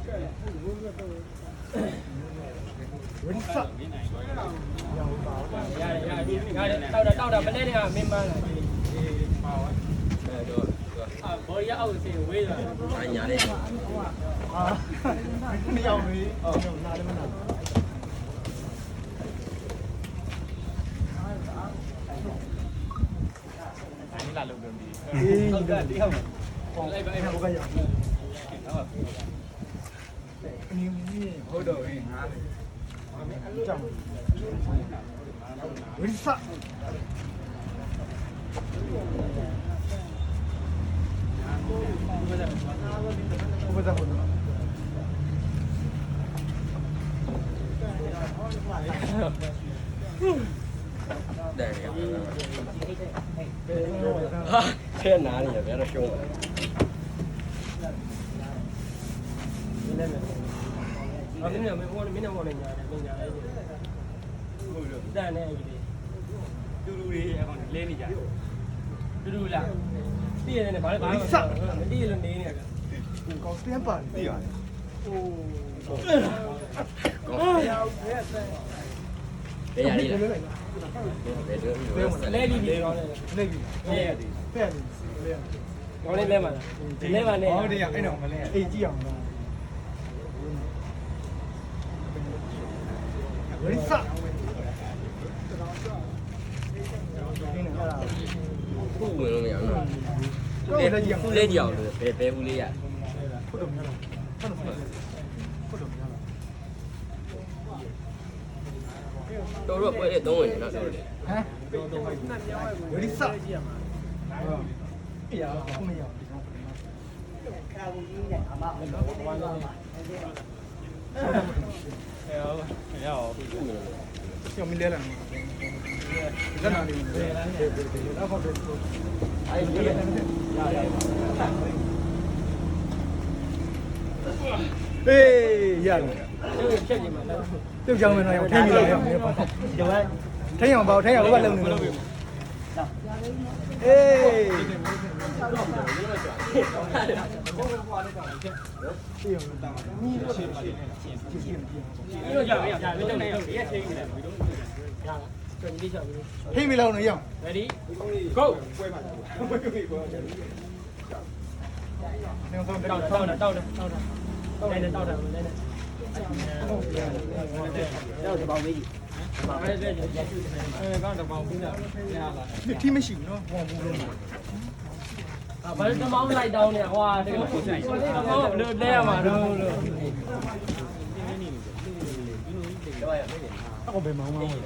ဝိသတောက်တာမလဲတဲ့ကမင်းမလာဘော်ရအောက်စေဝေးတာညာလေးဟာမရောက်လေနားလည်းမနာဒီလာလုံးတယ်ဒီဟုတ်ကဲ့ဒီဟုတ်လိုက်ပါအဲ့ဘောကရအင်းဟုတ်တော့ဟင်းငါလေကြောက်ဝိသဘယ်တော့ဟုတ်တယ်ခဲနားနေရဘယ်တော့ရှုံးလဲအဲ့ဒီမင်းဘောမင်းနဲ့ဘောနဲ့ညာတယ်မင်းညာလိုက်တယ်ဟုတ်လို့တန်နေပြီတူတူလေးအကောင်လဲနေကြတူတူလားတည်ရတယ်ဘာလဲဘာမတည်လို့နေနေကြကောင်းစမ်းပါတည်ရတယ်ဟိုဘယ်ရည်လဲဘယ်တော့လဲပြီကောင်းတယ်နေပြီဖက်နေလဲကောင်းလေးလဲမှာလဲမှာနေဟုတ်တယ်အဲ့တော့မလဲအေးကြည့်အောင်လားဝိသခုဝင်လို့မရဘူးနော်ခုလဲကြည့်အောင်လို့ဘယ်ဘူးလေးရဟုတ်တယ်မရတော့ဟုတ်တယ်မရတော့တော်တော့ပွဲလေး3ဝင်နေတော့တော်တယ်ဟမ်ဝိသအေးရခုမရခါဘူးကြီးနဲ့အမဝမ်းလို့ကျော်မီလဲလာမှာဇနာလေးတော့ဟုတ်တယ်အဲ့ဒီရဟေးရတယ်ဖြတ်ကြည့်မှာပြုတ်ကြောင်းမယ်တော့ထိုင်းပြီလားရောပါကျော်ထိုင်းအောင်ပါထိုင်းအောင်ဘယ်လုံနေလို့အေးဒီလိုကြာမင်းလုံနေရက်ချင်းနေတယ်ဘီတော့ရလားကျွန်တော်ဒီချက်ပြီးထိမ့်ပြီလောက်နေရအောင် ready go ပွဲမှာတောက်လဲတောက်လဲလဲတော့ဒီပေါင်းလေးကြီးအဲ့ဒါကောင်တပေါင်းပြီးတာရလားထိမရှိဘူးနော်ဝန်ဘူးလုံးဘာလို့တမောင်းလိုက်တောင်းနေဟွာတကယ်ကိုဆိုင်တမောင်းဘယ်လိုလဲရမှာတော့လို့အခုဘယ်မောင်းမောင်းလဲ